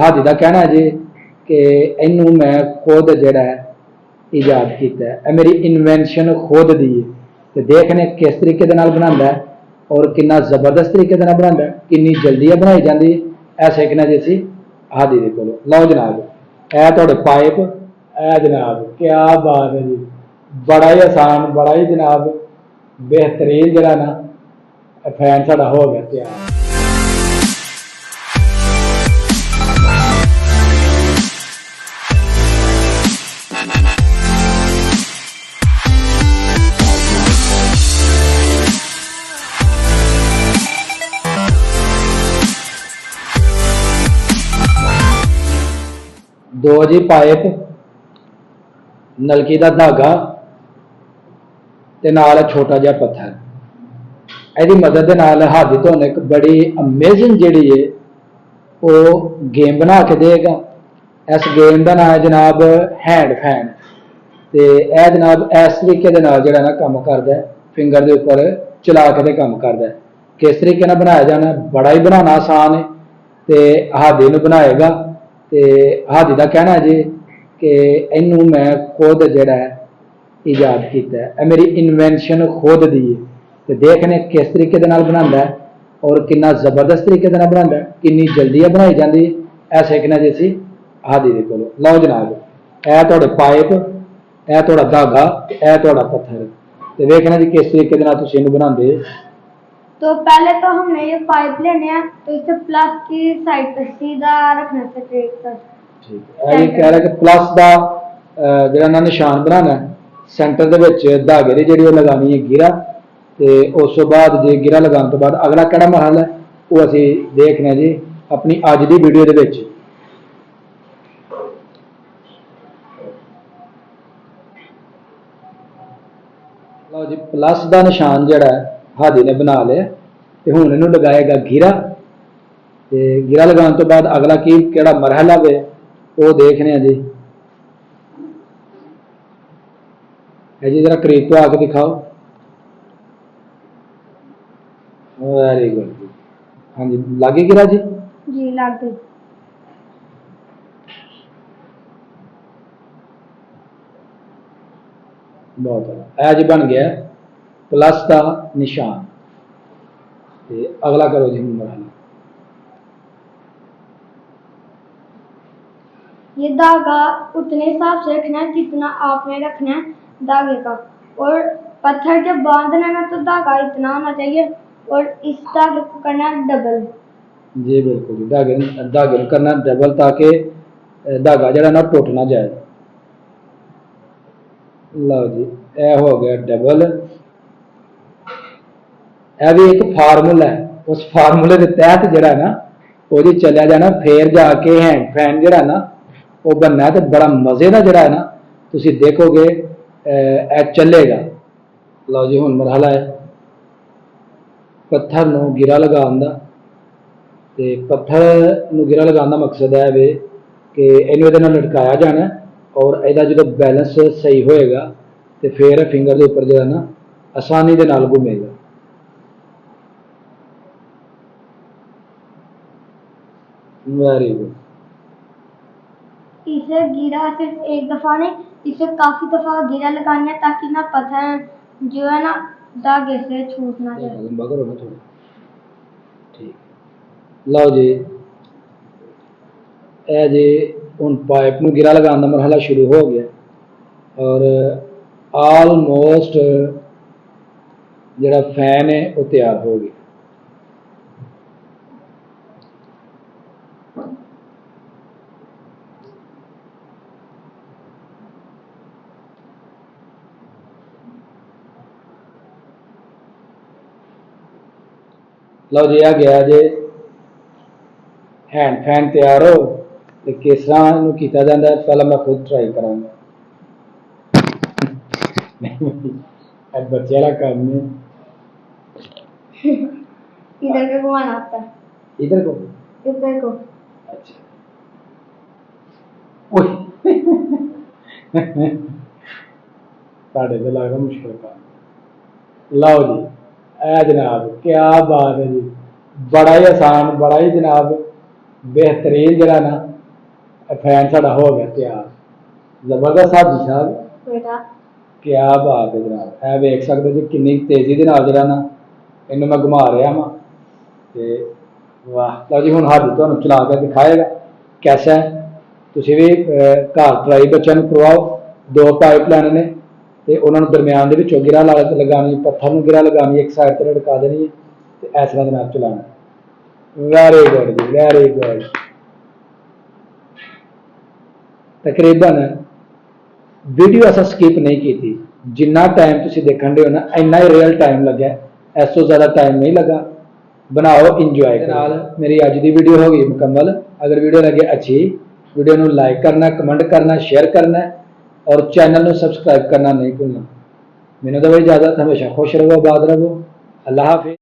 हादी का कहना है जी कि इनू मैं खुद जड़ा ईजाद किया है, मेरी इन्वेंशन खुद दी है। तो देखने किस तरीके दे नाल बनांदा है और कितना जबरदस्त तरीके दे नाल बनांदा है, कितनी जल्दी बनाई जाती है। ऐ सीखना जी असीं हादी दे कोलों। लो जनाब ए तुहाडे पाइप, ए जनाब क्या बात है जी, बड़ा ही आसान, बड़ा ही जनाब बेहतरीन जरा ना फैन साडा हो गया तैयार। दो जी पाइप, नलकी का धागा ते नाल छोटा जिहा पत्थर। ਇਹਦੀ मदद ਦੇ ਨਾਲ हादी ਤੁਹਾਨੂੰ एक बड़ी अमेजिंग ਜਿਹੜੀ है वो गेम बना के देगा। इस गेम का नाम है जनाब हैंड फैन। तो यह जनाब इस तरीके के नाल जिहड़ा ना काम करदा है, फिंगर के उपर चला के काम करदा है। किस तरीके नाल बनाया जाना, बड़ा ही बनाना आसान है। तो हादी नूं बनाएगा तो हादी का कहना है जी कि इनू मैं खुद जड़ा ईजाद किया है, मेरी इन्वेंशन खुद दी है। तो देखने किस तरीके दे नाल बनांदा है और कितना जबरदस्त तरीके दे नाल बनांदा है, कितनी जल्दी बनाई जाती है। ऐ सीखना जी असीं हादी दे कोलों। लो जनाब ए तुहाडे पाइप, ए तुहाडा धागा, ए तुहाडा पत्थर। तो देखना जी किस तरीके दे नाल तुसीं इहनूं बनांदे। तो पहले तो हमने ये पाइप लेने हैं, तो इसे प्लस की साइड पर सीधा रखना है स्ट्रेट पर। ठीक है, ये कह रहा है कि प्लस का जिहड़ा ना निशान बनाना है, सेंटर दे विच धागे दी जिहड़ी लगानी है गिरा। तो उस तो बाद जे गिरा लगाने तो बाद अगला किहड़ा मरहला है वो असीं देखना जी अपनी अज की वीडियो दे विच। लो जी प्लस का निशान जिहड़ा हादी ने बना लिया। तो हुण इहनूं लगाएगा गिरा। तो गिरा लगाने तो बाद अगला की किहड़ा मरहला वे वो देखने जी। है जी जरा करीब तो आके दिखाओ। वेरी गुड जी। हाँ जी लागे गिरा जी? जी लग गई। बहुत अच्छा, जी बन गया प्लस का निशान। ते अगला करो जी मरहला। ये धागा उतने हिसाब से रखना है जितना आपने रखना है धागे का, और पत्थर जब बांधना है ना तो धागा इतना होना चाहिए, और इस धागे को करना है डबल। जी बिल्कुल जी, धागे करना डबल ताकि धागा जरा ना टुट ना जाए। लो जी यह हो गया डबल। यह भी एक फार्मूला है, उस फार्मूले के तहत जरा ना वो जी चलिया जाना, फिर जाके हैंड फैन जरा ना वो बनना है। तो बड़ा मजे का जरा है ना तुसी देखोगे चलेगा। लो जी हुण मरहला है पत्थर नूं गिरा लगाउण दा। ते पत्थर नूं गिरा लगाउण दा मकसद है वे कि इहनूं इहदे नाल लटकाया जाना और इहदा जो बैलेंस सही होएगा तो फिर फिंगर के उपर जो है ना आसानी के नाल घूमेगा। Very good. इसे गिरा सिर्फ एक दफा नहीं, इसे काफी दफा गिरा लगाना है ताकि ना पत्थर जो है ना धागे से छूट ना जाए। लंबा करो ना थोड़ा। ठीक, लो जी ए जी हुण पाइप नूं गिरा लगाने का मरहला शुरू हो गया और ऑलमोस्ट जिहड़ा फैन है वो तैयार हो गया। लो जी आ गया जी हैंड फैन तैयार हो। तो किस तरह इहनूं कीता जांदा है पहला मैं खुद ट्राई करांगा। बच्चे वाला काम है। इधर को घुमाना होता है। इधर को? इधर को। अच्छा साढ़े तो लग रहा मुश्किल काम। लो जी ए जनाब क्या बात है जी, बड़ा ही आसान, बड़ा ही जनाब बेहतरीन जरा ना फैन साढ़ा हो गया तैयार जबरदस्त हाजी साहब बेटा क्या बात है जनाब है वेख सकते जी किन्नी तेजी के नाल जरा ना इन्हू मैं घुमा रहा वां ते वाह लो जी हुण हाजी तुहानू चला के दिखाएगा कैसा है तुसीं भी घर ट्राई बच्चों नू करवाओ 2 पाइप लैने ने ते उन्हां नू दरम्यान दे विचों गिरा लगानी पत्थर नू गिरा लगानी एक साइड ते लटका देनी है ते इस तरह जनाब चलाना वेरी गुड जी वेरी गुड तकरीबन वीडियो असा स्किप नहीं की थी जिन्ना टाइम तुसीं देखण दे हो ना इन्ना ही रियल टाइम लग्या इस तो ज़्यादा टाइम नहीं लगा बनाओ इंजॉय नाल मेरी अज की वीडियो हो गई मुकम्मल अगर वीडियो लगे अच्छी वीडियो नू लाइक करना कमेंट करना शेयर करना और चैनल नू सब्सक्राइब करना नहीं भूलना मैनूं दो इजाज़त हमेशा खुश रहो आबाद रहो अल्लाह हाफिज़।